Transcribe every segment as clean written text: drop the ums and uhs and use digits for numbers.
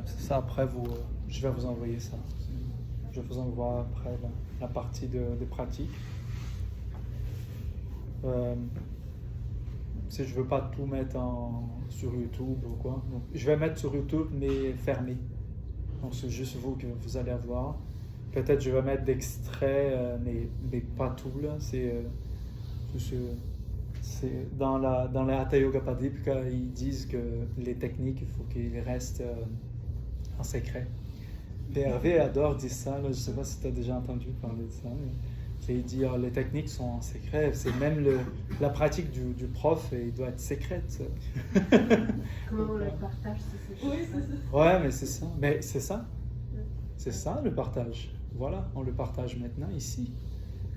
ça après, je vais vous envoyer ça. Je vous envoie après la partie de pratique. Je ne veux pas tout mettre sur YouTube ou quoi. Donc, je vais mettre sur YouTube, mais fermé. Donc c'est juste vous que vous allez avoir. Peut-être je vais mettre d'extraits, mais pas tout là. C'est dans la Hatha Yoga Padipika, ils disent que les techniques, il faut qu'ils restent en secret. Hervé adore dire ça, là, je ne sais pas si tu as déjà entendu parler de ça. Il dit les techniques sont en secret, c'est même la pratique du prof, il doit être secrète. Comment on le partage si c'est Oui, c'est ça. Ouais, mais c'est ça. Mais c'est ça le partage. Voilà, on le partage maintenant ici.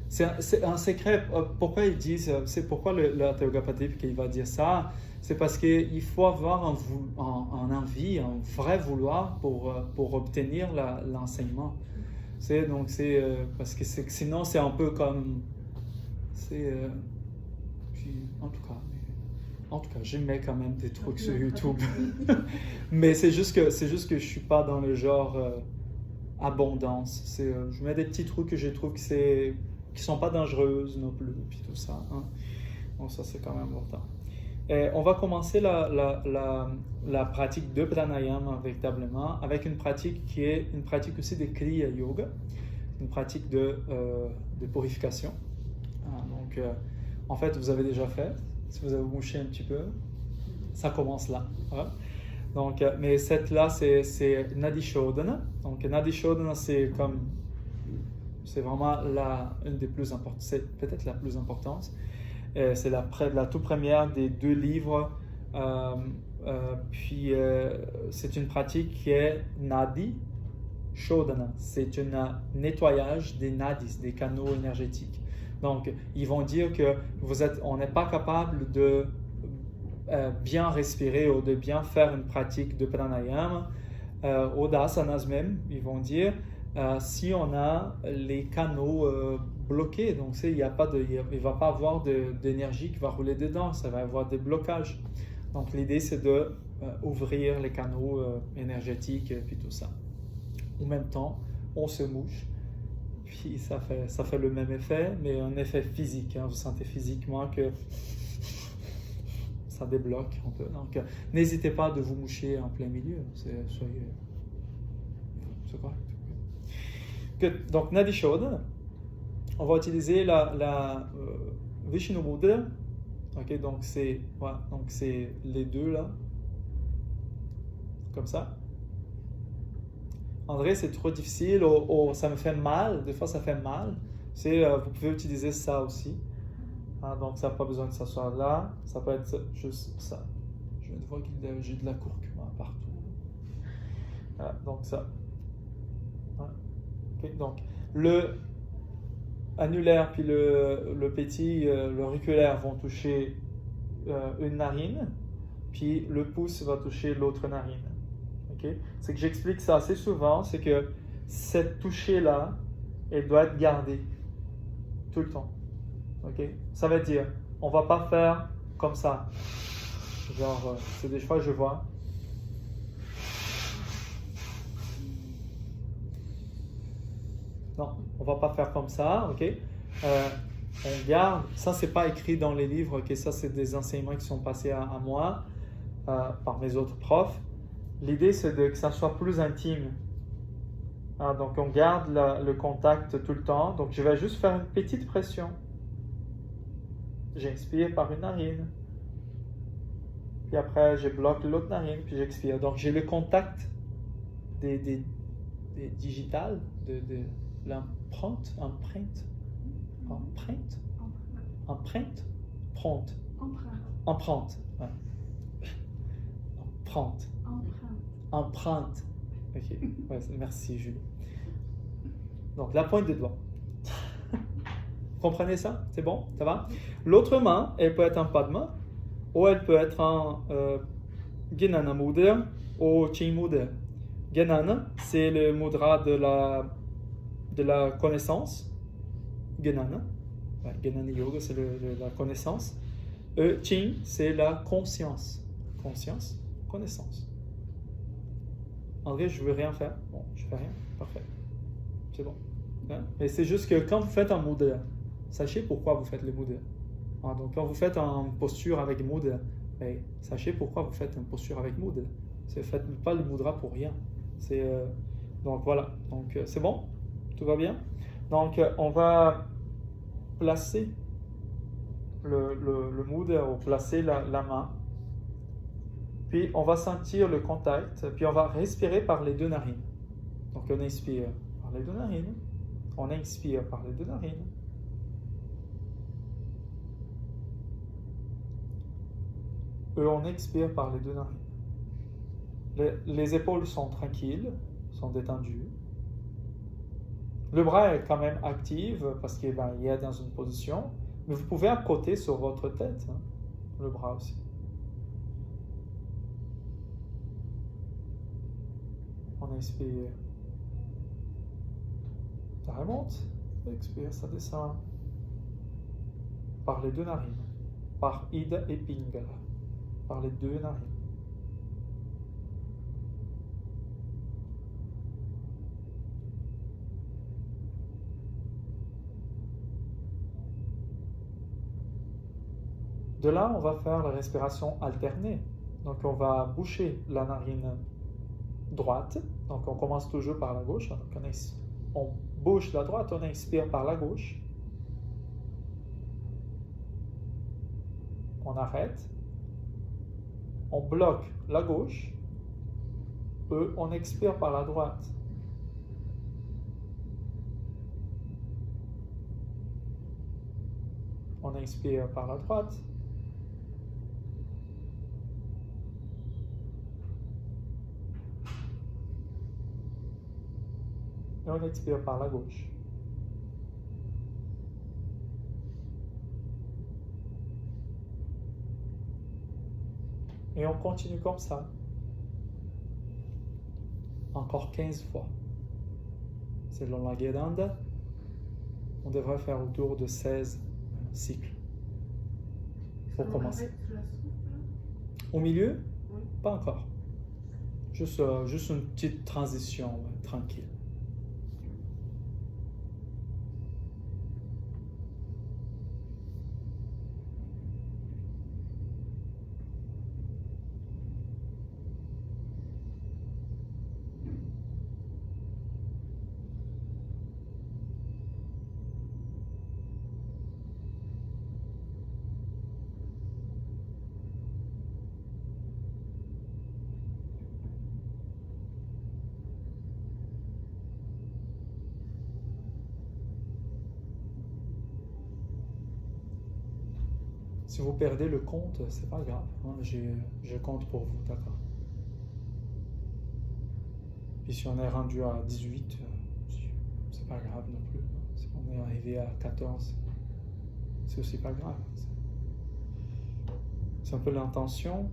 C'est un secret. Pourquoi ils disent, c'est pourquoi le Yoga Padipika il va dire ça. C'est parce qu'il faut avoir un envie, un vrai vouloir pour obtenir l'enseignement. Parce que sinon c'est un peu comme en tout cas je mets quand même des trucs sur YouTube. Mais c'est juste que je suis pas dans le genre abondance. Je mets des petits trucs que je trouve qui sont pas dangereuses non plus, puis tout ça, hein. Donc ça c'est quand même important. Et on va commencer la pratique de pranayama véritablement avec une pratique qui est une pratique aussi de kriya yoga, une pratique de purification. Donc en fait vous avez déjà fait, si vous avez mouché un petit peu, ça commence là. Hein? Donc, mais cette là c'est Nadi Shodhana. Donc Nadi Shodhana c'est vraiment une des plus importantes, c'est peut-être la plus importante. C'est la toute première des 2 livres. Puis c'est une pratique qui est Nadi Shodhana. C'est un nettoyage des nadis, des canaux énergétiques. Donc, ils vont dire que on n'est pas capable de bien respirer ou de bien faire une pratique de pranayama, ou d'asanas même, ils vont dire, si on a les canaux bloqués. Donc, il ne va pas avoir d'énergie qui va rouler dedans, ça va avoir des blocages. Donc, l'idée, c'est d'ouvrir les canaux énergétiques et puis tout ça. En même temps, on se mouche, puis ça fait le même effet, mais un effet physique. Hein. Vous sentez physiquement que ça débloque un peu. Donc, n'hésitez pas de vous moucher en plein milieu. C'est correct. Donc, Nadi Shodhana, on va utiliser la Vishnu Mudra. Ok, donc c'est les deux là, comme ça. André, c'est trop difficile, ça me fait mal, des fois ça fait mal. Vous pouvez utiliser ça aussi. Donc ça n'a pas besoin que ça soit là, ça peut être juste ça. Je viens de voir que j'ai de la curcuma partout. Donc ça. Okay, donc le annulaire puis le petit, l'auriculaire vont toucher une narine, puis le pouce va toucher l'autre narine. Okay? C'est que j'explique ça assez souvent, c'est que cette touchée-là, elle doit être gardée tout le temps. Okay? Ça veut dire, on ne va pas faire comme ça. Genre, c'est des fois je vois. Non, on ne va pas faire comme ça, ok? On garde, ça c'est pas écrit dans les livres, ok? Ça c'est des enseignements qui sont passés à moi par mes autres profs. L'idée c'est que ça soit plus intime. Donc on garde le contact tout le temps. Donc je vais juste faire une petite pression. J'inspire par une narine. Puis après je bloque l'autre narine, puis j'expire. Donc j'ai le contact des digitales, de l'empreinte, empreinte, ouais. Empreinte. Ok, ouais, merci Julie. Donc la pointe des doigts. Vous comprenez ça? C'est bon? Ça va? L'autre main, elle peut être en Padma, ou elle peut être en Gyanana Mudra ou Chin Mudra. Gyanana, c'est le mudra de la connaissance. Gyanana. Ouais, Gyanana Yoga, c'est la connaissance. Chin, c'est la conscience. Conscience, connaissance. André, je veux rien faire. Bon, je fais rien. Parfait. C'est bon. Hein? Mais c'est juste que quand vous faites un mudra, sachez pourquoi vous faites le mudra. Ah, donc quand vous faites une posture avec mudra, ben, sachez pourquoi vous faites une posture avec mudra. Faites pas le mudra pour rien. Donc voilà. Donc c'est bon? Tout va bien? Donc on va placer le mudra, ou placer la main. Puis on va sentir le contact, puis on va respirer par les deux narines. Donc on inspire par les deux narines, on expire par les deux narines. Et on expire par les deux narines. Les épaules sont tranquilles, sont détendues. Le bras est quand même actif parce qu'il est dans une position, mais vous pouvez accoter sur votre tête, hein, le bras aussi. On inspire, ça remonte, expire, ça descend par les deux narines, par Ida et Pingala, par les deux narines. De là, on va faire la respiration alternée. Donc on va boucher la narine droite. Donc on commence toujours par la gauche. Donc on bouche la droite, on inspire par la gauche. On arrête. On bloque la gauche. Et on expire par la droite. On inspire par la droite. Et on expire par la gauche. Et on continue comme ça. Encore 15 fois. Selon la Guédanda, on devrait faire autour de 16 cycles. Pour commencer. Au milieu? Oui. Pas encore. Juste une petite transition tranquille. Si vous perdez le compte, c'est pas grave. Hein, je compte pour vous, d'accord? Puis si on est rendu à 18, c'est pas grave non plus. Si on est arrivé à 14, c'est aussi pas grave. C'est un peu l'intention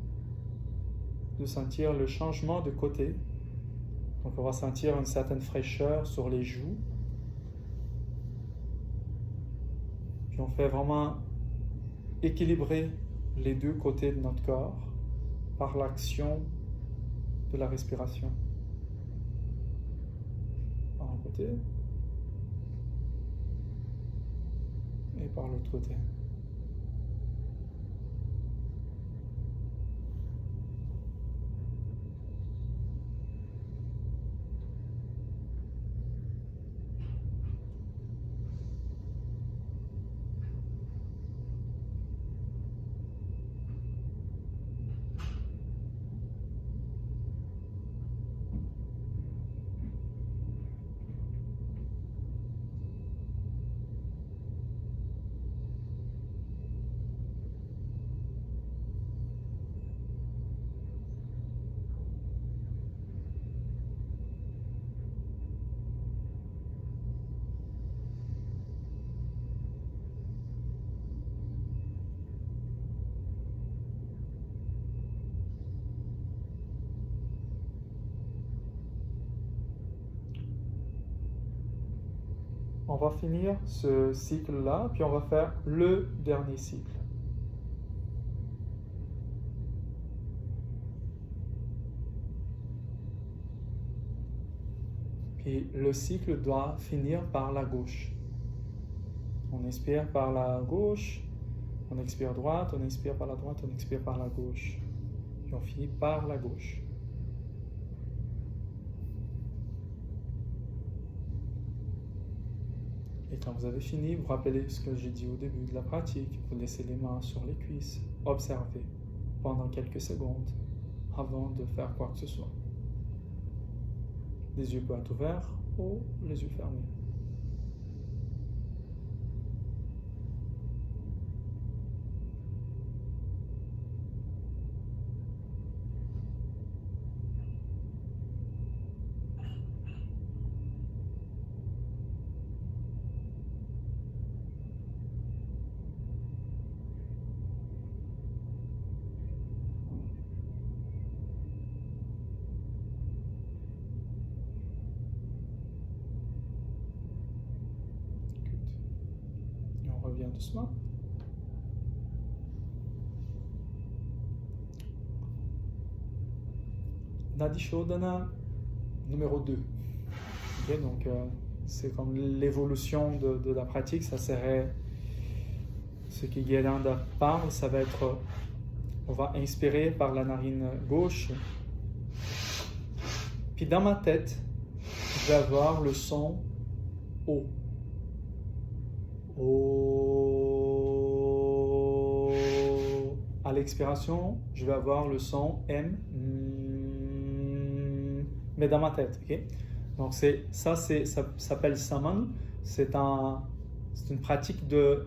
de sentir le changement de côté. Donc on va sentir une certaine fraîcheur sur les joues. Puis on fait vraiment équilibrer les deux côtés de notre corps par l'action de la respiration. Par un côté et par l'autre côté. On va finir ce cycle-là, puis on va faire le dernier cycle. Puis le cycle doit finir par la gauche. On inspire par la gauche, on expire droite, on inspire par la droite, on expire par la gauche. Et on finit par la gauche. Et quand vous avez fini, vous rappelez ce que j'ai dit au début de la pratique. Vous laissez les mains sur les cuisses, observez pendant quelques secondes avant de faire quoi que ce soit. Les yeux peuvent être ouverts ou les yeux fermés. On revient doucement. Nadi Shodhana numéro 2. Okay, donc, c'est comme l'évolution de la pratique. Ça serait ce que Guédanda parle. Ça va être, on va inspirer par la narine gauche. Puis dans ma tête, je vais avoir le son O. À l'expiration, je vais avoir le son M, mais dans ma tête. Okay? Donc ça s'appelle Saman. C'est une pratique de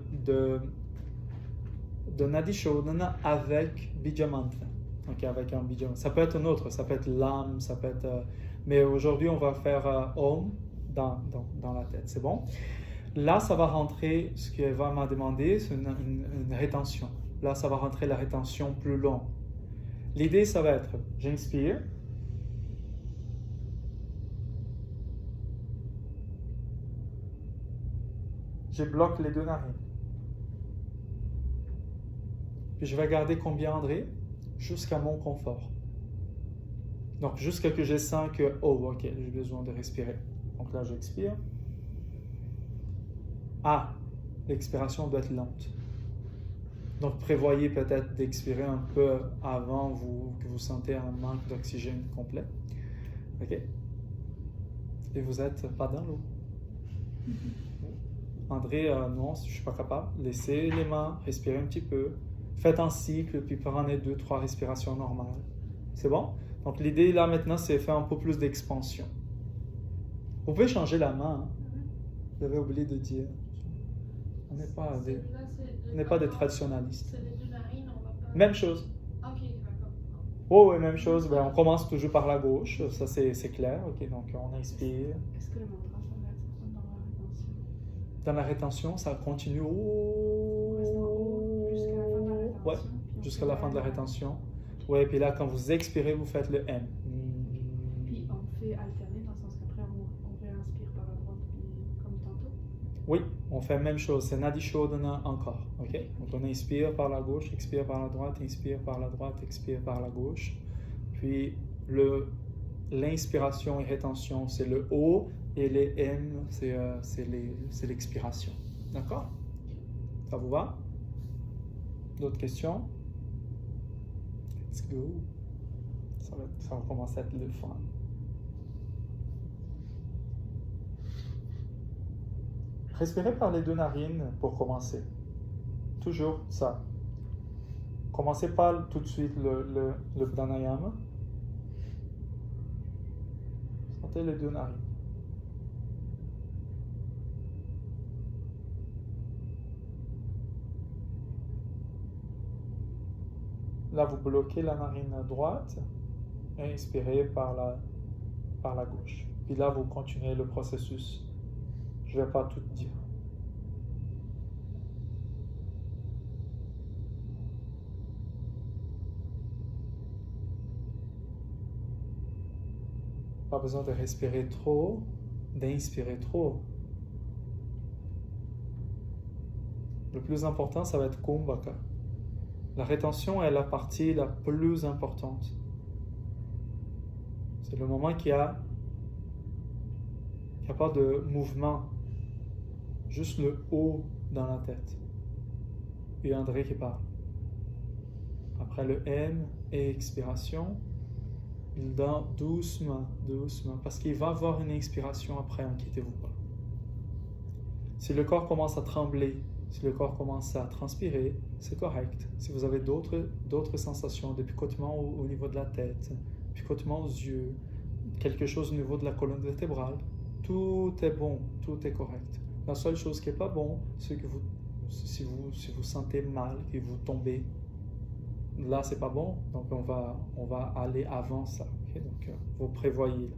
Nadi Shodhana avec Bija Mantra. Okay, avec un Bija Mantra. Ça peut être un autre, ça peut être l'âme, ça peut être. Mais aujourd'hui, on va faire Om dans la tête. C'est bon? Là, ça va rentrer, ce qu'Eva m'a demandé, c'est une rétention. Là, ça va rentrer la rétention plus longue. L'idée, ça va être, j'inspire. Je bloque les deux narines. Puis je vais garder combien, André? Jusqu'à mon confort. Donc, jusqu'à que je sens que, oh, ok, j'ai besoin de respirer. Donc là, j'expire. Ah, l'expiration doit être lente. Donc, prévoyez peut-être d'expirer un peu avant que vous sentez un manque d'oxygène complet. OK? Et vous n'êtes pas dans l'eau. André, non, je ne suis pas capable. Laissez les mains, respirez un petit peu. Faites un cycle, puis prenez 2-3 respirations normales. C'est bon? Donc, l'idée là maintenant, c'est faire un peu plus d'expansion. Vous pouvez changer la main. Hein? J'avais oublié de dire. On n'est pas des traditionnalistes. C'est les deux narines, on va pas. Même chose. Ok, d'accord. Oh, oui, même chose. Ben, on commence toujours par la gauche. Ça, c'est clair. Ok, donc on inspire. Est-ce que le mantra, ça va être dans la rétention? Dans la rétention, ça continue. Ouais, jusqu'à la fin de la rétention. Ouais, puis là, quand vous expirez, vous faites le M. Puis on fait alterner dans le sens qu'après on réinspire par la droite, puis comme tantôt. Oui, on fait la même chose. C'est Nadi Shodhana encore. Ok? Donc on inspire par la gauche, expire par la droite, inspire par la droite, expire par la gauche. Puis l'inspiration et rétention, c'est le O, et les M, c'est l'expiration. D'accord? Ça vous va? D'autres questions? Let's go. Ça va commencer à être le fun. Respirez par les deux narines pour commencer. Toujours ça. Commencez pas tout de suite le pranayama. Sentez les deux narines. Là, vous bloquez la narine droite et inspirez par la gauche. Puis là, vous continuez le processus. Je ne vais pas tout dire. Pas besoin de respirer trop, d'inspirer trop. Le plus important, ça va être Kumbhaka. La rétention est la partie la plus importante. C'est le moment qui a Il n'y a pas de mouvement. Juste le haut dans la tête. Et André qui parle. Après le M et expiration, il donne doucement, doucement, parce qu'il va avoir une expiration après, inquiétez-vous pas. Si le corps commence à trembler, si le corps commence à transpirer, c'est correct. Si vous avez d'autres sensations, des picotements au niveau de la tête, picotements aux yeux, quelque chose au niveau de la colonne vertébrale, tout est bon, tout est correct. La seule chose qui n'est pas bon, c'est que si vous sentez mal, que vous tombez, là c'est pas bon, donc on va aller avant ça. Okay? Donc vous prévoyez.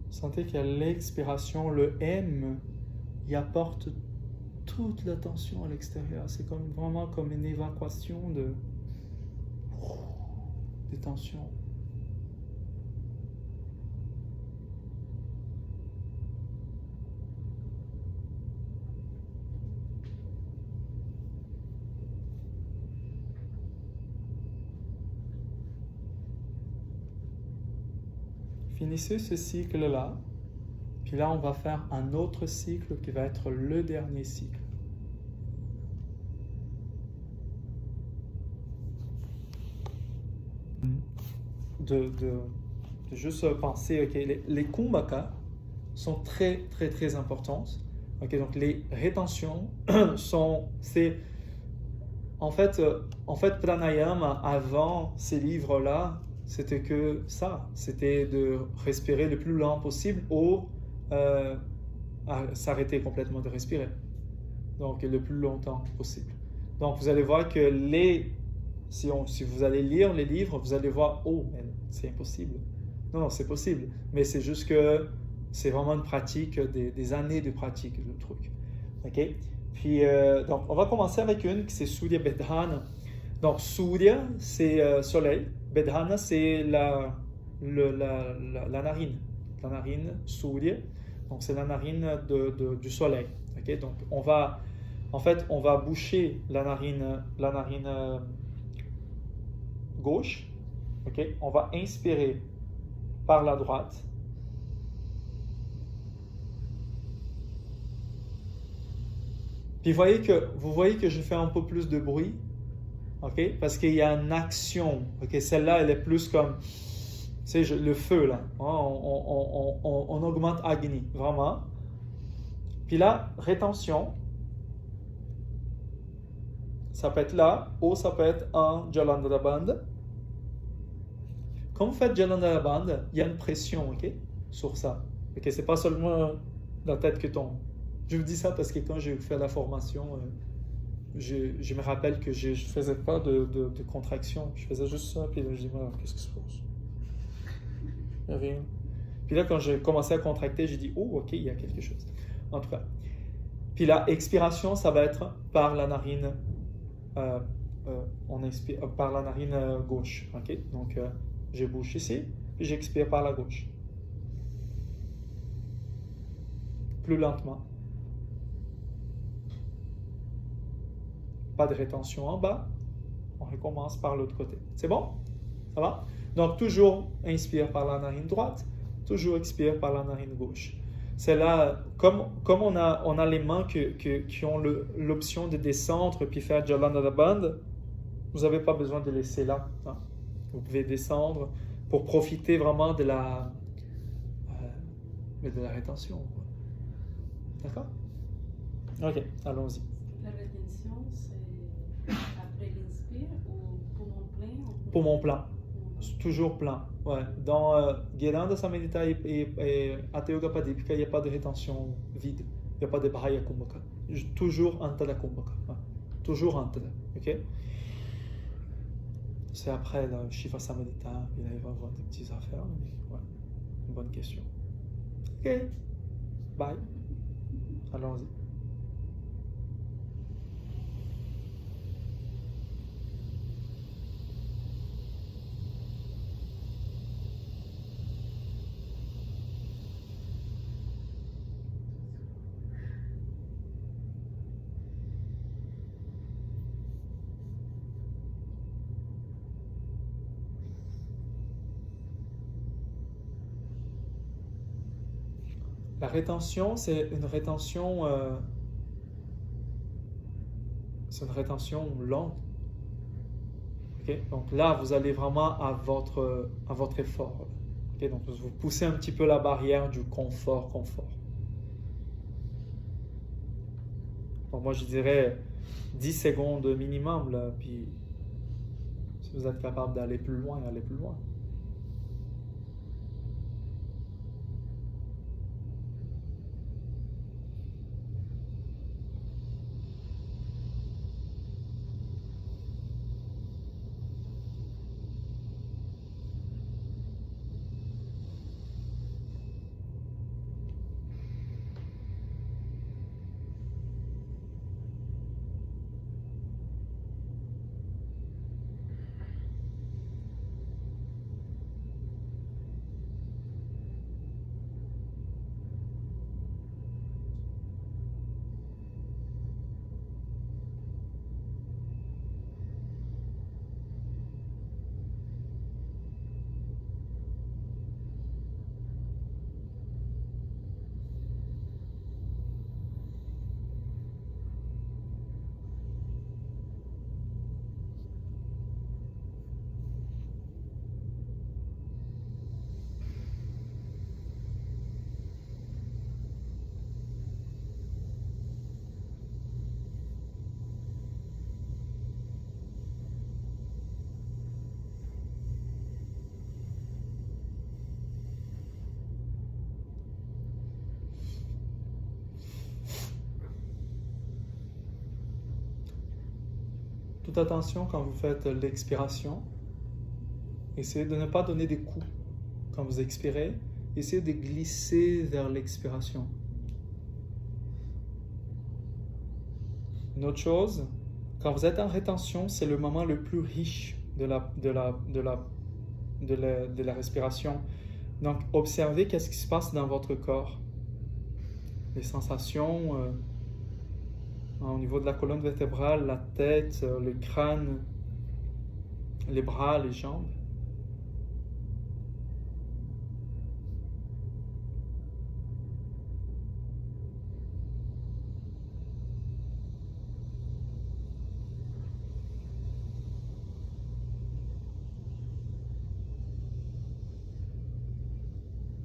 Sentez qu'à l'expiration, le M, il apporte toute la tension à l'extérieur. C'est vraiment comme une évacuation de tension. Finissez ce cycle-là, puis là on va faire un autre cycle qui va être le dernier cycle. De juste penser, ok, les kumbhaka sont très très très importantes. Ok, donc les rétentions en fait pranayama avant ces livres-là, c'était que ça, c'était de respirer le plus lent possible ou à s'arrêter complètement de respirer. Donc le plus longtemps possible. Donc vous allez voir que si vous allez lire les livres, vous allez voir, oh, c'est impossible. Non, c'est possible. Mais c'est juste que c'est vraiment une pratique, des années de pratique, le truc. Ok? Puis, donc, on va commencer avec une qui c'est Surya Bedhana. Donc, Surya, c'est soleil. Bedhana, c'est la narine. La narine, Surya. Donc, c'est la narine du soleil. Ok? Donc, on va boucher la narine gauche. Ok? On va inspirer par la droite. Puis vous voyez que je fais un peu plus de bruit, ok? Parce qu'il y a une action. Ok? Celle-là, elle est plus comme, le feu là. On augmente Agni, vraiment. Puis là, rétention. Ça peut être là, ou ça peut être en Jalandhara Bandha. Quand vous faites Jalandhara Bandha, il y a une pression, ok, sur ça. Ok, c'est pas seulement la tête qui tombe. Je vous dis ça parce que quand j'ai fait la formation, je me rappelle que je faisais pas de contraction. Je faisais juste ça, puis là, je dis, qu'est-ce qui se passe? Rien. Puis là, quand j'ai commencé à contracter, j'ai dit, oh, ok, il y a quelque chose. En tout cas. Puis la expiration, ça va être par la narine. On inspire par la narine gauche. Ok, donc je bouche ici, puis j'expire par la gauche. Plus lentement. Pas de rétention en bas. On recommence par l'autre côté. C'est bon? Ça va? Donc toujours inspire par la narine droite, toujours expire par la narine gauche. C'est là, comme on a les mains qui ont l'option de descendre puis faire Jalandhara Bandha, vous n'avez pas besoin de laisser là. Hein. Vous pouvez descendre pour profiter vraiment de la rétention. D'accord? Ok, allons-y. La rétention, c'est après l'inspire ou poumon plein ou Poumon plein. plein? Toujours plein. Ouais. Dans Gedanda Samhita et Hatha Yoga Pradipika, il n'y a pas de rétention vide. Il n'y a pas de Bahaya Kumbhaka. Toujours Antada Kumbhaka. Ouais. Toujours Antada. Ok? C'est après le Shiva Samhita, il va y avoir des petites affaires. Mais ouais. Une bonne question. Ok. Bye. Allons-y. La rétention, c'est une rétention lente. Okay? Donc là, vous allez vraiment à votre effort. Okay? Donc vous poussez un petit peu la barrière du confort. Donc moi, je dirais 10 secondes minimum, là, puis si vous êtes capable d'aller plus loin, allez plus loin. Toute attention quand vous faites l'expiration. Essayez de ne pas donner des coups quand vous expirez. Essayez de glisser vers l'expiration. Une autre chose, quand vous êtes en rétention, c'est le moment le plus riche de la respiration. Donc, observez qu'est-ce qui se passe dans votre corps. Les sensations au niveau de la colonne vertébrale, la tête, le crâne, les bras, les jambes.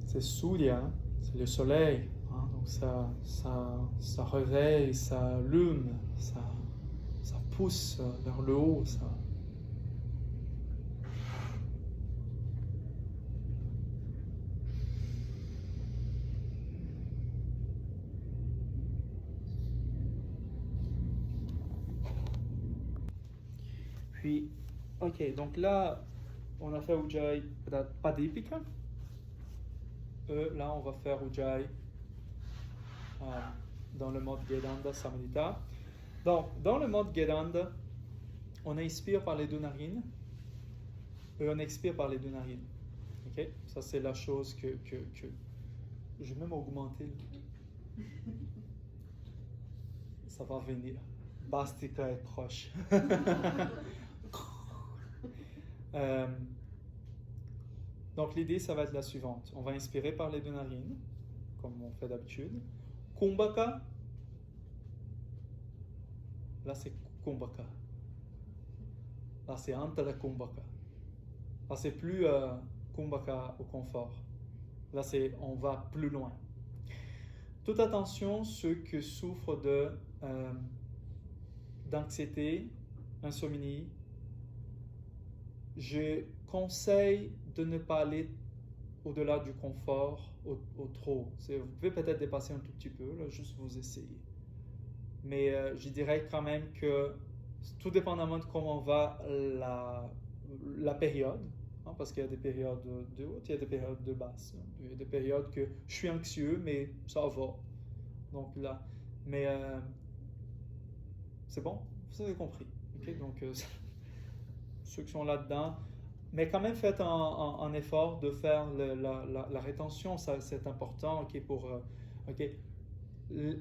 C'est Surya, c'est le soleil. Hein, donc ça réveille, ça allume, ça pousse vers le haut. Ça. Puis, ok, donc là, on a fait Ujjayi Pradipika. Là, on va faire Ujjayi dans le mode Gedanda Samhita. Donc, dans le mode Gedanda, on inspire par les deux narines et on expire par les deux narines. Ok? Ça, c'est la chose que je vais même augmenter. Ça va venir. Bastika est proche. Donc l'idée, ça va être la suivante. On va inspirer par les deux narines, comme on fait d'habitude. Kumbhaka. Là, c'est Kumbhaka. Là, c'est Antara Kumbhaka. Là, c'est plus Kumbhaka au confort. Là, on va plus loin. toute attention ceux qui souffrent d'anxiété, insomnie. Je conseille de ne pas aller au-delà du confort au trop. Vous pouvez peut-être dépasser un tout petit peu, là, juste vous essayer. Mais je dirais quand même que tout dépendamment de comment va la période, hein, parce qu'il y a des périodes de haute, il y a des périodes de basse. Hein. Il y a des périodes que je suis anxieux, mais ça va. Donc là, mais c'est bon, vous avez compris. Okay? Donc ceux qui sont là-dedans, mais quand même faites un effort de faire la rétention, ça c'est important. Okay, pour okay.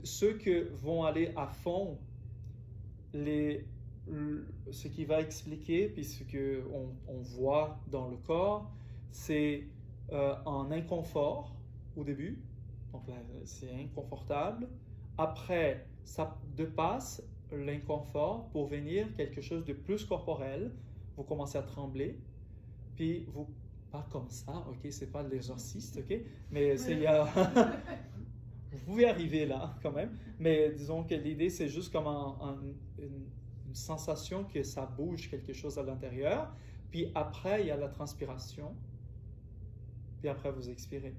Ceux qui vont aller à fond, ce qui va expliquer, puis ce qu'on voit dans le corps, c'est un inconfort au début, donc là c'est inconfortable. Après, ça dépasse l'inconfort pour venir quelque chose de plus corporel. Vous commencez à trembler, puis vous, pas comme ça, ok, c'est pas l'exorciste, ok, mais c'est vous pouvez arriver là quand même, mais disons que l'idée c'est juste comme une sensation que ça bouge quelque chose à l'intérieur, puis après il y a la transpiration, puis après vous expirez.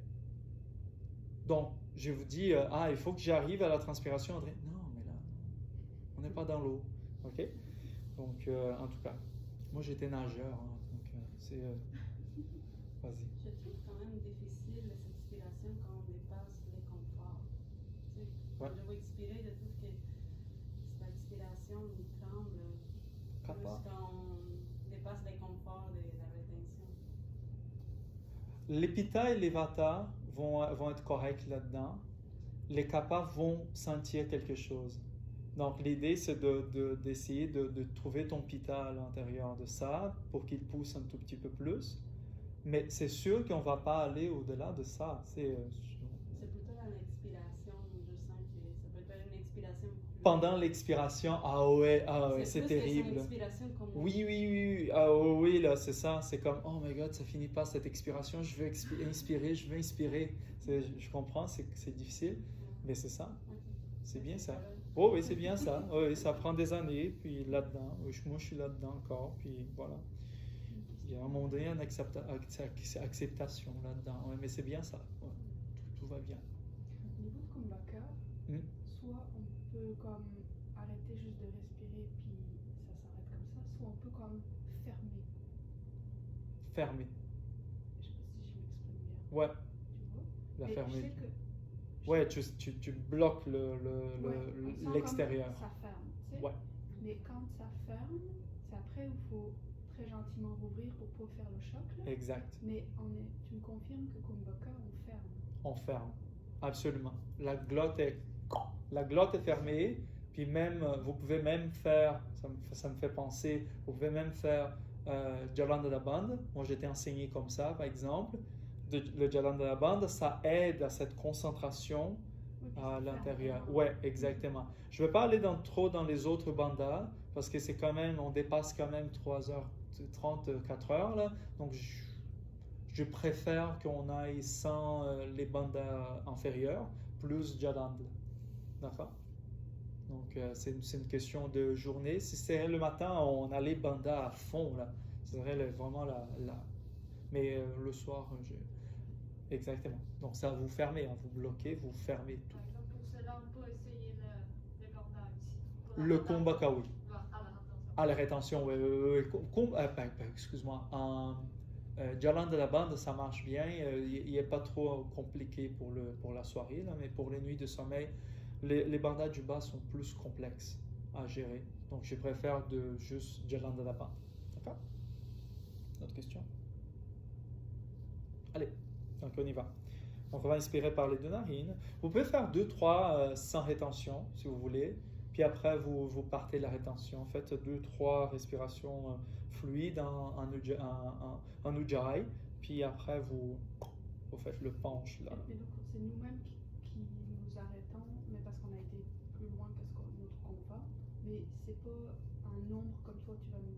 Donc je vous dis, il faut que j'arrive à la transpiration, André. Non, mais là, on n'est pas dans l'eau, ok? Donc en tout cas, moi j'étais nageur, hein, donc c'est... Vas-y. Je trouve quand même difficile cette expiration quand on dépasse les conforts. Quand je vais expirer, je trouve que cette expiration me tremble plus quand on dépasse les conforts de la rétention. Les pitta et les vata vont être corrects là-dedans. Les kapha vont sentir quelque chose. Donc l'idée c'est d'essayer de trouver ton pitta à l'intérieur de ça pour qu'il pousse un tout petit peu plus. Mais c'est sûr qu'on ne va pas aller au-delà de ça. C'est plutôt à l'expiration, je sens que ça peut être une expiration. Pendant l'expiration, c'est terrible. C'est expiration comme oui, oui, là, c'est ça. C'est comme, oh my God, ça finit pas cette expiration, je veux inspirer, je veux inspirer. Je comprends, c'est difficile, mais c'est ça. C'est bien ça. Oh oui, c'est bien ça. Oui, ça prend des années, puis là-dedans, moi je suis là-dedans encore, puis voilà. Il y a un moment donné une acceptation là-dedans, ouais, mais c'est bien ça, ouais. Tout va bien. Au niveau de Kumbhaka, soit on peut comme arrêter juste de respirer puis ça s'arrête comme ça, soit on peut comme fermer. Fermer. Je sais pas si je m'exprime bien. Ouais. Tu vois? La mais fermer. Je sais que, ouais, tu bloques l'extérieur. Ça ferme, tu sais. Ouais. Mais quand ça ferme, c'est après où il faut très gentiment rouvrir pour pouvoir faire le choc. Là. Exact. Mais tu me confirmes que Kumbhaka, on ferme. On ferme, absolument. La glotte est fermée, puis même, vous pouvez même faire, ça me fait penser, vous pouvez même faire Jalandhara Bandha. Moi, j'étais enseigné comme ça, par exemple. Le Jalandhara Bandha, ça aide à cette concentration à l'intérieur. Ouais, exactement. Je ne vais pas aller trop dans les autres bandhas, parce que c'est quand même, on dépasse quand même 3h30, 4h, là. Donc, je préfère qu'on aille sans les bandhas inférieurs, plus Jalandhara. D'accord? Donc, c'est une question de journée. Si c'est le matin, on a les bandhas à fond, là. Ce serait vraiment Mais le soir, exactement. Donc, ça, vous fermez, hein, vous bloquez, vous fermez tout. Par exemple, pour cela, on peut essayer le bandha ici. Le Kumbhaka, oui. À la rétention, oui. Excuse-moi. Jalandhara Bandha, ça marche bien. Il n'est pas trop compliqué pour la soirée, là, mais pour les nuits de sommeil, les bandhas du bas sont plus complexes à gérer. Donc, je préfère juste Jalandhara Bandha. D'accord? Autre question? Allez, donc on y va. Donc, on va inspirer par les deux narines. Vous pouvez faire 2-3 sans rétention, si vous voulez. Puis après, vous partez de la rétention. Faites 2-3 respirations fluides en Ujjayi. Puis après, vous faites le penche. Là. Mais donc, c'est nous-mêmes qui nous arrêtons, mais parce qu'on a été plus loin que notre confort. Mais c'est pas un nombre comme toi, tu vas nous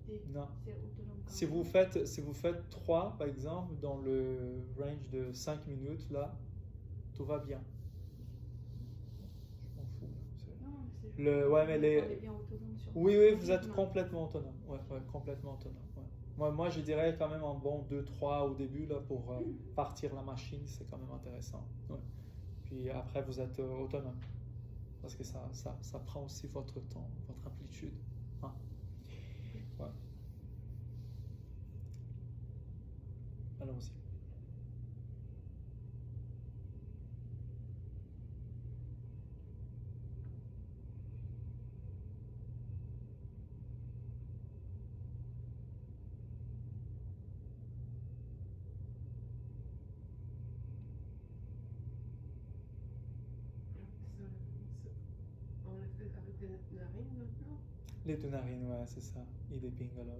guider. Non. C'est autonome. Si vous faites 3, par exemple, dans le range de 5 minutes, là, tout va bien. Ouais, mais les... On est bien autonome sur Oui, notre vous êtes rythme. complètement autonome. Ouais, complètement autonome. Ouais. Moi, je dirais quand même un bon 2-3 au début là, pour partir la machine, c'est quand même intéressant. Ouais. Puis après, vous êtes autonome. Parce que ça prend aussi votre temps, votre amplitude. Hein? Ouais. Allons-y. On le fait avec des narines maintenant. Les deux narines, ouais, c'est ça. Et des pingalo, ouais.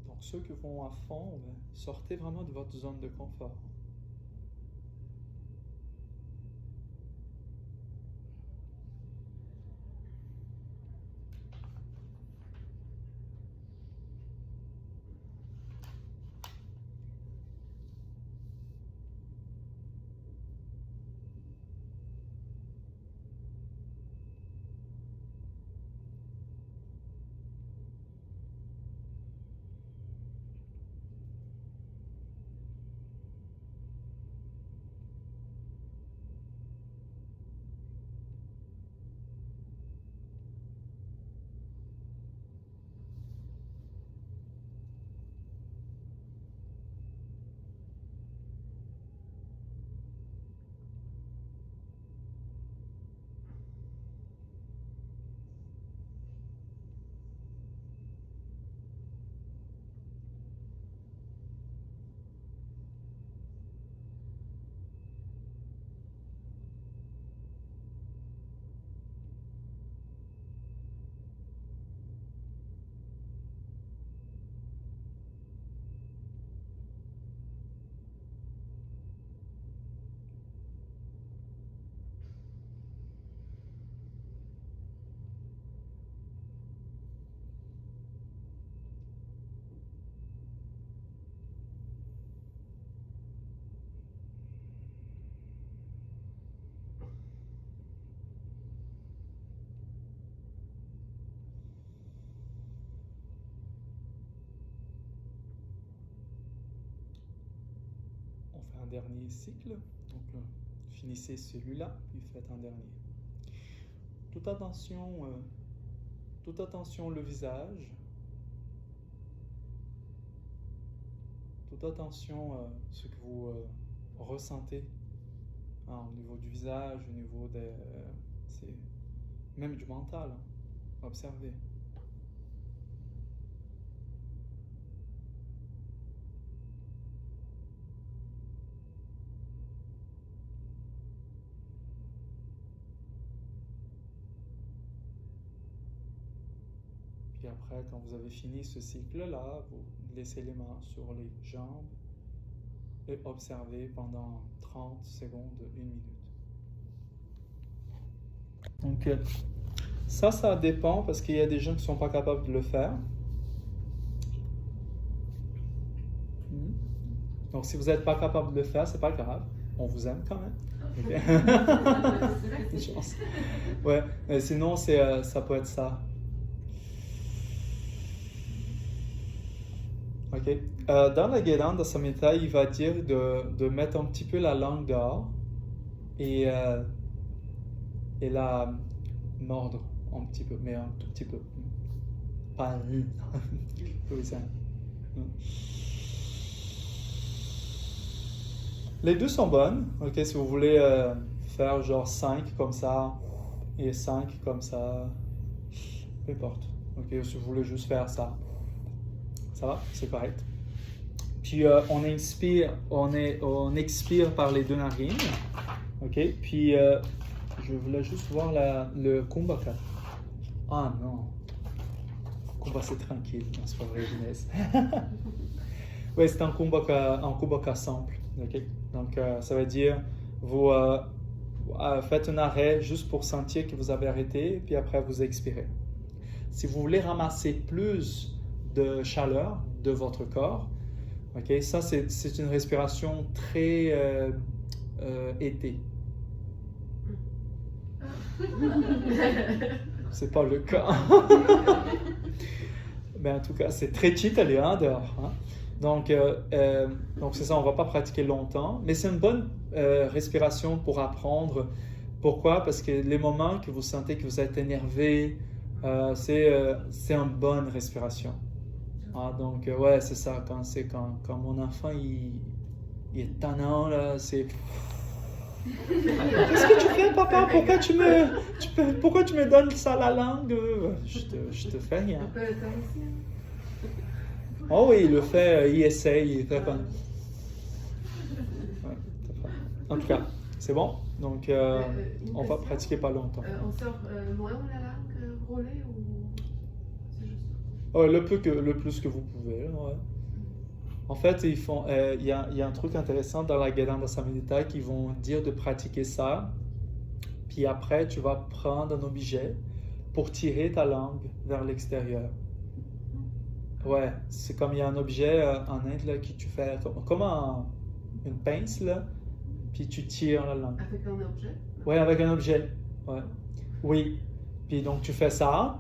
Donc ceux qui vont à fond, ben, sortez vraiment de votre zone de confort. On fait un dernier cycle. Donc finissez celui-là, puis faites un dernier. Toute attention le visage. Toute attention ce que vous ressentez au niveau du visage, au niveau même du mental. Observez. Puis après, quand vous avez fini ce cycle-là, vous laissez les mains sur les jambes et observez pendant 30 secondes, 1 minute. Donc, ça dépend parce qu'il y a des gens qui ne sont pas capables de le faire. Donc, si vous n'êtes pas capable de le faire, c'est pas grave. On vous aime quand même. Okay. Une chance. Ouais, mais sinon, ça peut être ça. Ok. Dans la Vedanta Samhita, il va dire de mettre un petit peu la langue dehors et la mordre un petit peu, mais un tout petit peu. Pas un. Oui, ça. Les deux sont bonnes. Ok, si vous voulez faire genre 5 comme ça et 5 comme ça, peu importe. Ok, si vous voulez juste faire ça. Ça va, c'est correct. Puis on expire par les deux narines. Ok, puis je voulais juste voir le Kumbhaka. Ah non, Kumbhaka c'est tranquille, non, c'est pas vrai, Inès. Oui, c'est un Kumbhaka simple. Ok, donc ça veut dire vous faites un arrêt juste pour sentir que vous avez arrêté, puis après vous expirez. Si vous voulez ramasser plus de chaleur de votre corps. Ok, ça c'est une respiration très été. C'est pas le cas. Mais en tout cas, c'est très italien dehors. Hein? Donc c'est ça, on va pas pratiquer longtemps, mais c'est une bonne respiration pour apprendre. Pourquoi? Parce que les moments que vous sentez que vous êtes énervé, c'est une bonne respiration. Ah, donc, ouais, c'est ça, quand mon enfant, il est tannant, là, c'est... Qu'est-ce que tu fais, papa? Pourquoi tu me donnes ça la langue? Je te fais rien. Oh oui, il le fait, il essaye, il fait pas... Ouais, en tout cas, c'est bon? Donc, on va pratiquer pas longtemps. On sort loin la langue roulée ou... Ouais, le plus que vous pouvez. Ouais. En fait, il y a un truc intéressant dans la Vedanta Samhita qui vont dire de pratiquer ça. Puis après, tu vas prendre un objet pour tirer ta langue vers l'extérieur. Ouais, c'est comme il y a un objet en Inde là, qui tu fais comme une pince là, puis tu tires la langue. Avec un objet? Ouais, avec un objet. Ouais. Oui. Puis donc tu fais ça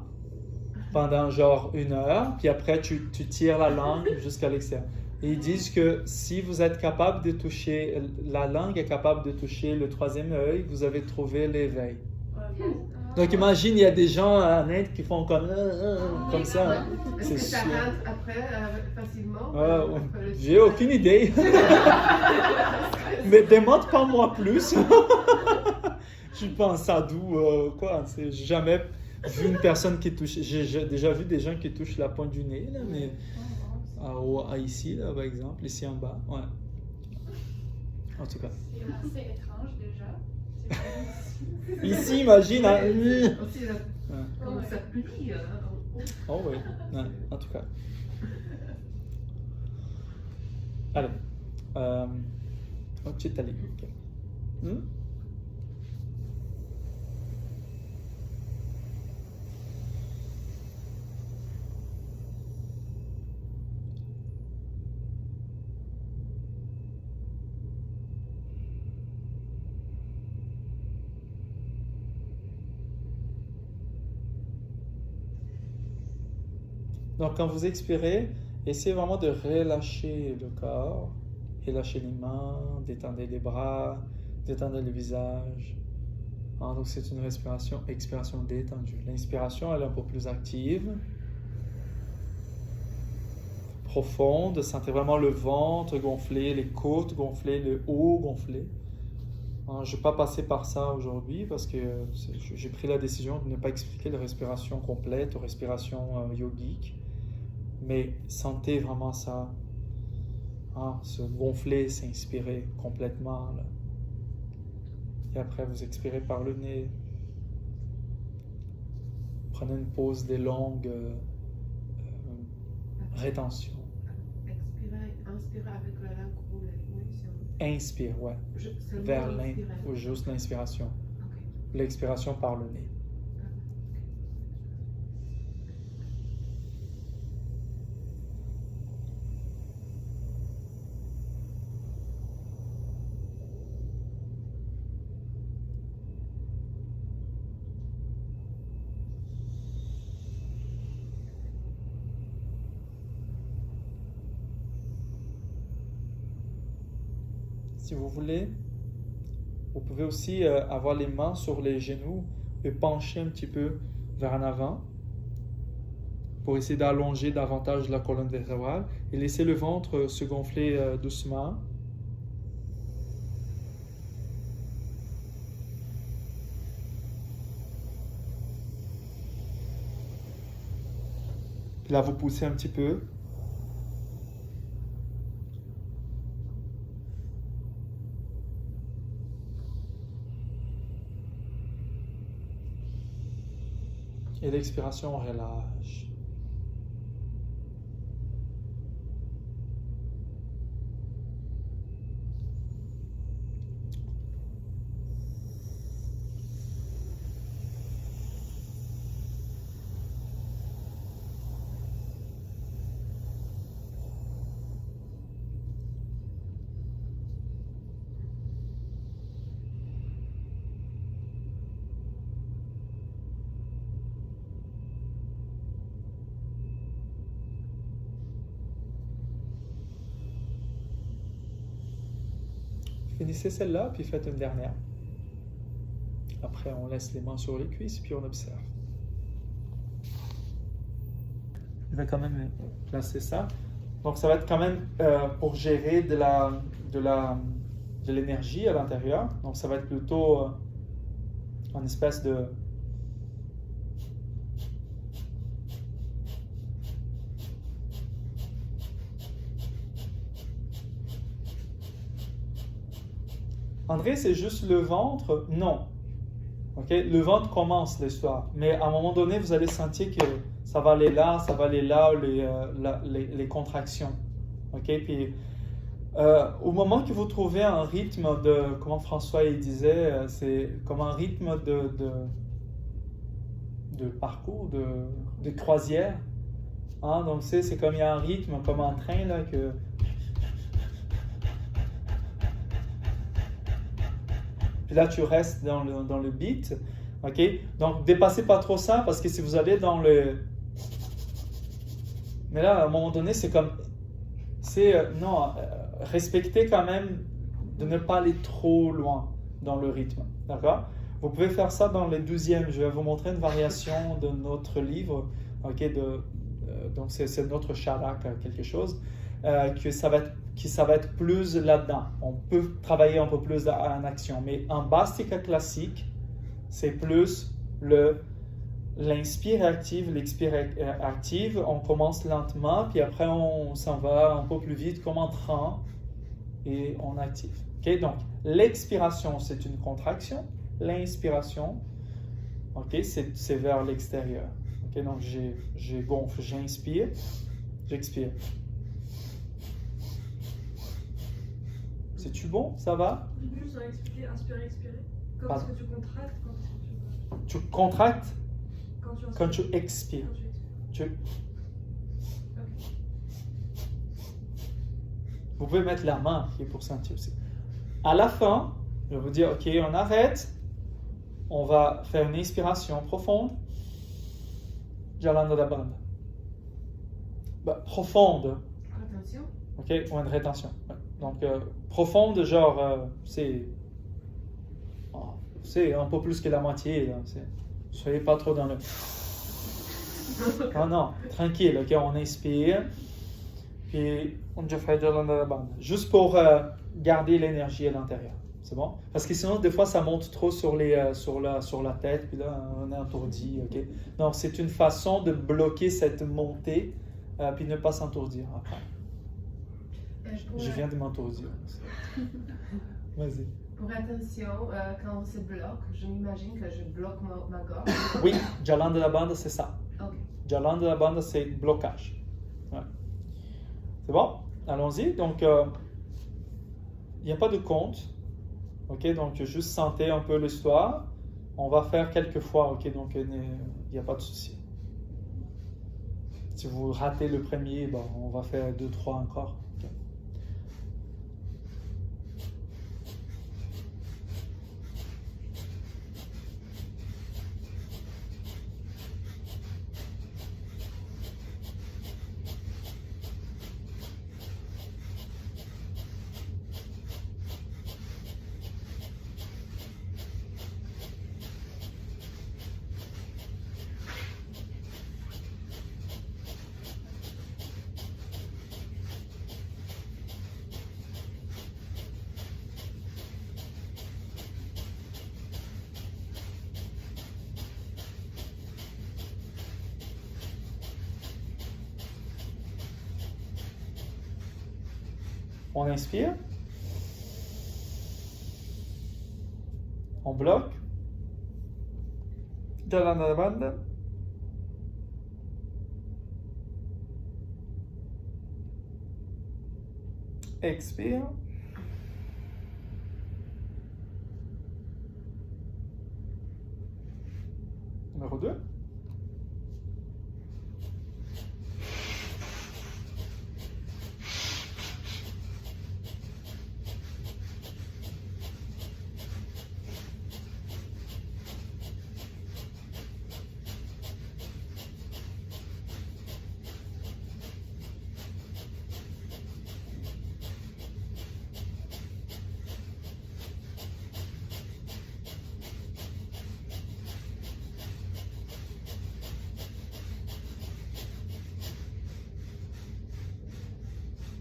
pendant genre 1 heure, puis après tu tires la langue jusqu'à l'extérieur. Et ils disent que si vous êtes capable de toucher, la langue est capable de toucher le 3e œil, vous avez trouvé l'éveil. Donc imagine, il y a des gens en Inde qui font comme ça. Hein. Est-ce que ça rentre après facilement? J'ai aucune idée. Mais demande pas moi plus. Je pense ça d'où quoi. J'ai jamais vu une personne qui touche. J'ai déjà vu des gens qui touchent la pointe du nez là, mais ici là par exemple, ici en bas. Ouais. En tout cas. C'est assez étrange déjà. Ici, imagine. Hein. Comment ça plie. Oh oui, ouais, en tout cas. Allez. Petite allée. Okay. Donc, quand vous expirez, essayez vraiment de relâcher le corps, relâcher les mains, détendez les bras, Détendez le visage. Donc c'est une respiration, expiration détendue. L'inspiration, elle est un peu plus active. Profonde. Sentez vraiment le ventre gonflé, les côtes gonflées, le haut gonflé. Je ne vais pas passer par ça aujourd'hui parce que j'ai pris la décision de ne pas expliquer la respiration complète ou respiration yogique. Mais sentez vraiment ça. Se gonfler, s'inspirer complètement. Là. Et après, vous expirez par le nez. Prenez une pause des longues rétentions. Inspirez avec la langue roulée. Oui, inspire, ouais. Vers ou juste l'inspiration. Okay. L'expiration par le nez. Si vous voulez, vous pouvez aussi avoir les mains sur les genoux et pencher un petit peu vers en avant pour essayer d'allonger davantage la colonne vertébrale et laisser le ventre se gonfler doucement. Puis là, vous poussez un petit peu. Et l'expiration, on relâche. Finissez celle-là, puis faites une dernière. Après, on laisse les mains sur les cuisses, puis on observe. Je vais quand même placer ça. Donc, ça va être quand même pour gérer de l'énergie à l'intérieur. Donc, ça va être plutôt une espèce de... André, c'est juste le ventre? Non. Okay? Le ventre commence l'histoire. Mais à un moment donné, vous allez sentir que ça va aller là, les contractions. Okay? Puis, au moment que vous trouvez un rythme de, comment François il disait, c'est comme un rythme de parcours, de croisière. Donc, c'est comme il y a un rythme, comme un train là, que... Puis là, tu restes dans le beat. OK? Donc, dépassez pas trop ça parce que si vous allez dans le... Mais là, à un moment donné, c'est comme... respectez quand même de ne pas aller trop loin dans le rythme. D'accord? Vous pouvez faire ça dans les 12e. Je vais vous montrer une variation de notre livre. OK? Donc, c'est notre Sharak, quelque chose. Que ça va être plus là-dedans. On peut travailler un peu plus en action. Mais en Bastika classique, c'est plus l'inspire active, l'expire active. On commence lentement, puis après on s'en va un peu plus vite comme en train et on active. Okay? Donc, l'expiration, c'est une contraction. L'inspiration, okay, c'est vers l'extérieur. Okay? Donc, j'ai gonfle, j'inspire, j'expire. C'est-tu bon? Ça va? Juste expliquer, inspirer, expirer. Quand est-ce que tu contractes? Quand est-ce que tu contractes quand tu expires. expires. Vous pouvez mettre la main pour sentir aussi. À la fin, je vais vous dire, OK, on arrête. On va faire une inspiration profonde. Jalanda da banda. Profonde. Attention. OK, ou une rétention. Ouais. Donc, profonde, genre, c'est C'est un peu plus que la moitié. Là. Soyez pas trop dans le... Non, tranquille, ok, on inspire. Puis on fait Jalanda Banda. Juste pour garder l'énergie à l'intérieur. C'est bon? Parce que sinon, des fois, ça monte trop sur la tête, puis là, on est entourdi, ok? Donc, c'est une façon de bloquer cette montée, puis ne pas s'entourdir après. Je viens de m'entourdir. Vas-y. Pour attention, quand on se bloque, je m'imagine que je bloque ma gorge. Oui, Jalanda Banda, c'est ça. Ok. Jalanda Banda, c'est blocage. Ouais. C'est bon? Allons-y. Donc, il n'y a pas de compte. Ok, donc juste sentez un peu l'histoire. On va faire quelques fois, ok, donc il n'y a pas de souci. Si vous ratez le premier, bon, on va faire 2, 3 encore. Okay. On inspire. On bloque. Jalanda Banda. Expire. Numéro 2.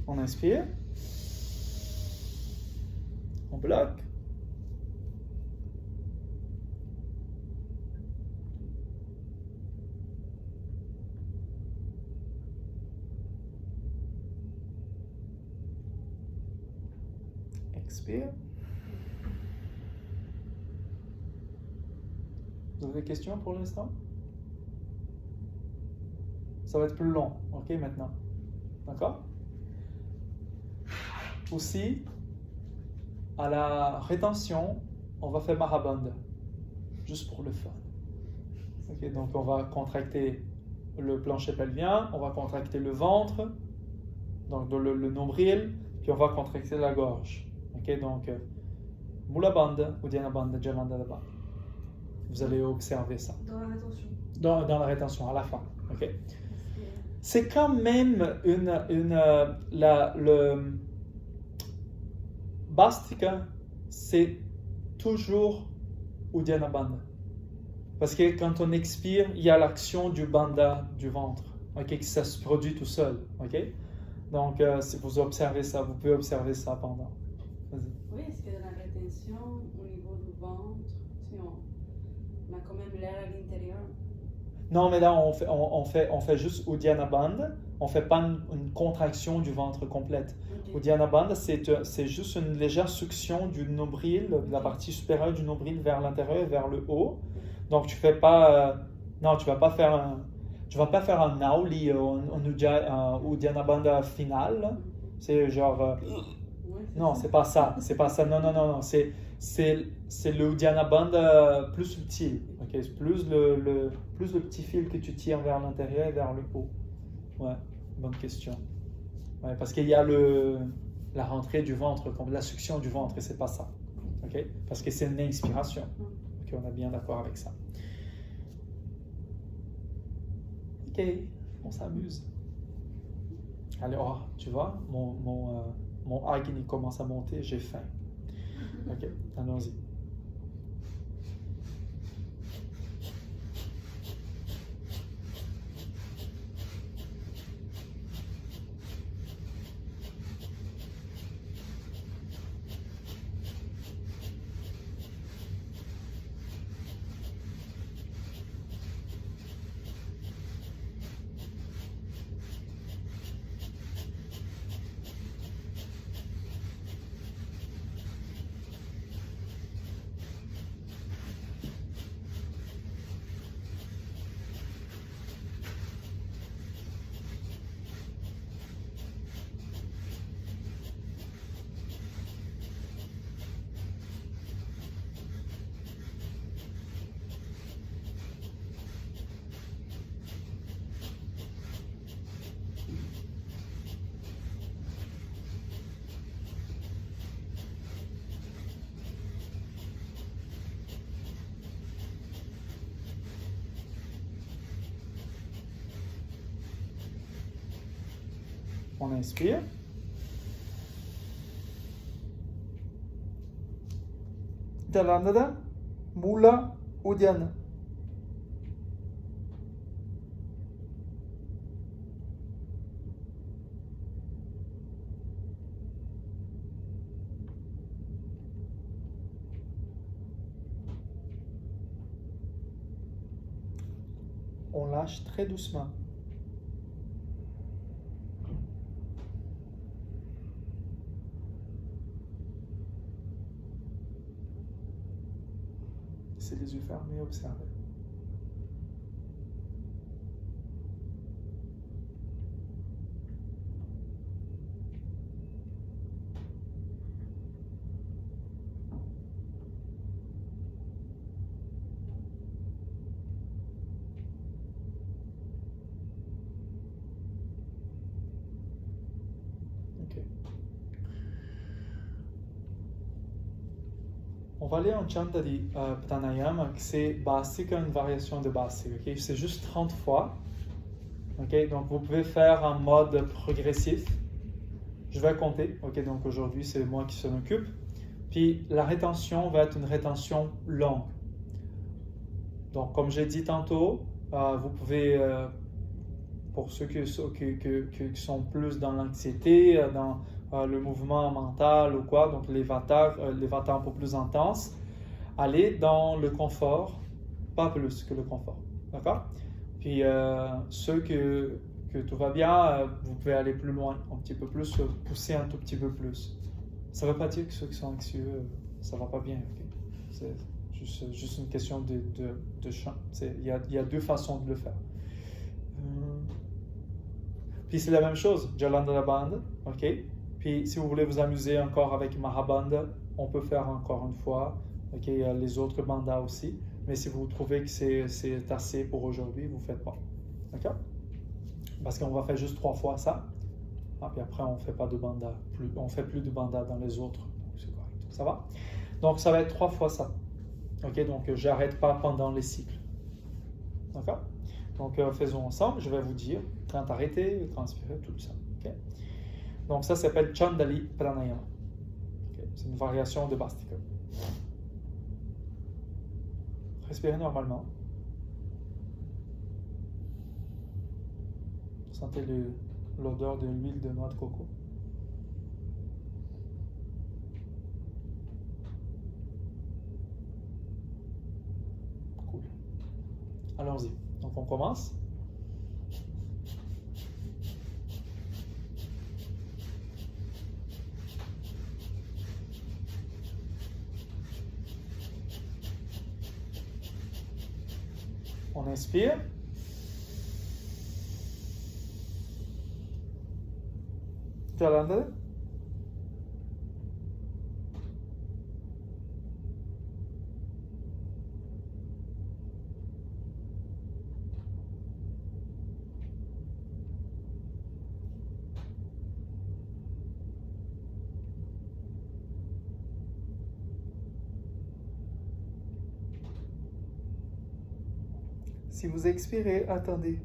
On inspire. On bloque. Expire. Vous avez des questions pour l'instant? Ça va être plus long, ok, maintenant. D'accord? Aussi, à la rétention, on va faire Mahabandha, juste pour le fun. Okay, donc on va contracter le plancher pelvien, on va contracter le ventre, donc le nombril, puis on va contracter la gorge. Okay, donc Mula Bandha, Uddiyana Bandha, Jalanda Bandha. Vous allez observer ça. Dans la rétention. Dans la rétention, à la fin. Okay. C'est quand même le Bhastika, c'est toujours Uddiyana Bandha. Parce que quand on expire, il y a l'action du bandha du ventre, okay, qui ça se produit tout seul. Okay? Donc, si vous observez ça, vous pouvez observer ça pendant. Vas-y. Oui, est-ce que dans la rétention, au niveau du ventre, si on a quand même l'air à l'intérieur? Non, mais là, on fait juste Uddiyana Bandha. On ne fait pas une contraction du ventre complète. Okay. Uddiyana Bandha, c'est juste une légère succion du nombril, de la partie supérieure du nombril vers l'intérieur et vers le haut. Donc, tu fais pas... non, tu vas pas faire un Nauli, un Uddiyana Bandha final. C'est genre... non, c'est pas ça. C'est pas ça. Non. C'est le Uddiyana Bandha plus subtil. Okay? C'est plus le petit fil que tu tires vers l'intérieur et vers le haut. Ouais, bonne question. Ouais, parce qu'il y a la rentrée du ventre, comme la succion du ventre, et c'est pas ça. Okay? Parce que c'est une inspiration. Okay, on est bien d'accord avec ça. Ok, on s'amuse. Allez, oh, tu vois, mon Agni commence à monter, j'ai faim. Ok, allons-y. On inspire. Jalandada, Mula Udiana. On lâche très doucement. C'est les yeux fermés, observez. Ok. On va aller en Chandali Pranayama, c'est Bhasika, une variation de Bhasika. Okay? C'est juste 30 fois. Okay? Donc vous pouvez faire en mode progressif. Je vais compter. Okay? Donc aujourd'hui, c'est moi qui s'en occupe. Puis la rétention va être une rétention longue. Donc comme j'ai dit tantôt, vous pouvez, pour ceux qui sont plus dans l'anxiété, dans le mouvement mental ou quoi, donc les vatas un peu plus intenses, aller dans le confort, pas plus que le confort, d'accord? Puis ceux que tout va bien, vous pouvez aller plus loin, un petit peu plus, pousser un tout petit peu plus. Ça ne veut pas dire que ceux qui sont anxieux, ça va pas bien, okay? C'est juste une question de champ. Il y a deux façons de le faire. Puis c'est la même chose, Jalandhara Bandha, ok? Puis si vous voulez vous amuser encore avec Mahabandha, on peut faire encore une fois, ok? Il y a les autres bandhas aussi, mais si vous trouvez que c'est assez pour aujourd'hui, vous ne faites pas, d'accord? Parce qu'on va faire juste 3 fois ça, puis après on fait pas de bandha, on fait plus de bandha dans les autres, donc c'est correct, ça va? Donc ça va être 3 fois ça, ok? Donc j'arrête pas pendant les cycles, d'accord? Donc faisons ensemble, je vais vous dire quand arrêter, quand inspirer, tout ça. Okay? Donc ça s'appelle Chandali Pranayama. Okay? C'est une variation de Bhastika. Respirez normalement. Sentez l'odeur de l'huile de noix de coco. Cool. Allons-y. Donc on commence. On inspire. Jalandhara. Si vous expirez, attendez.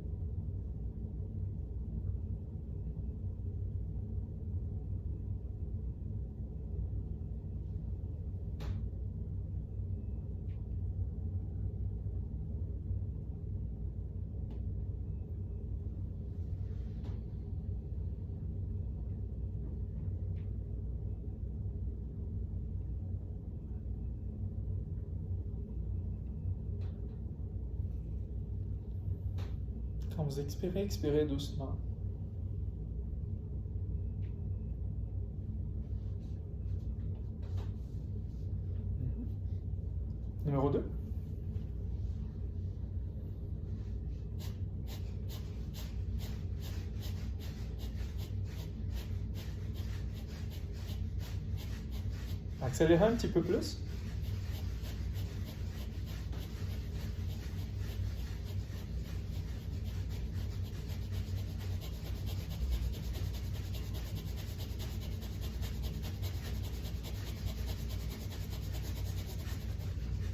Quand vous expirez, expirez doucement. Numéro 2. Accélérez un petit peu plus.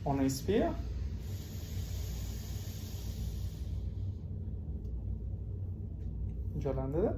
On inspire. Jalandhara.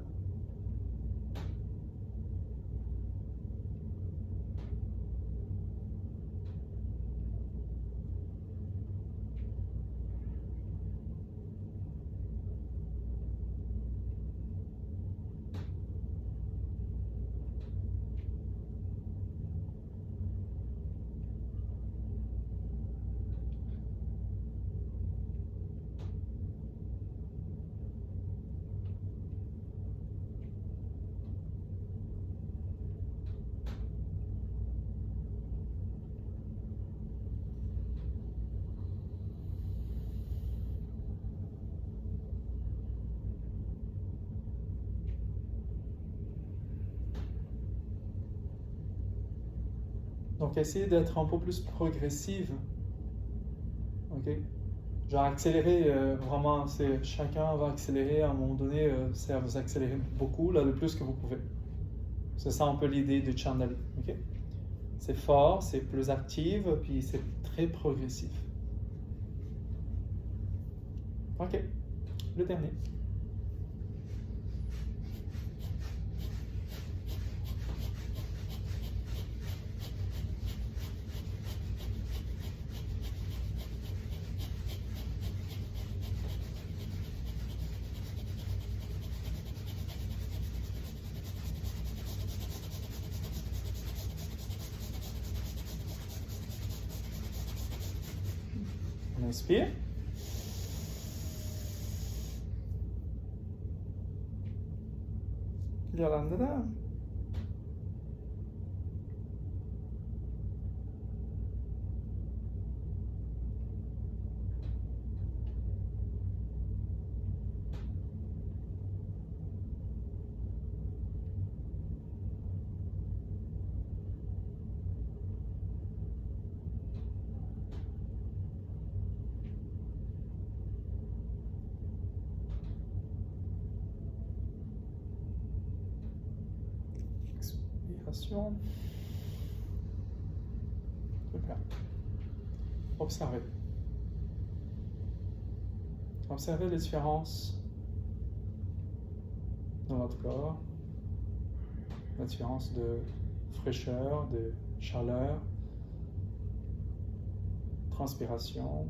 Donc, essayez d'être un peu plus progressive. OK? Genre, accélérer, vraiment, chacun va accélérer. À un moment donné, ça va vous accélérer beaucoup, là, le plus que vous pouvez. C'est ça un peu l'idée de Chandali. OK? C'est fort, c'est plus actif, puis c'est très progressif. OK. Le dernier. On inspire. Yalandıra. Expiration. Super. Observez. Observez les différences dans votre corps, la différence de fraîcheur, de chaleur, transpiration,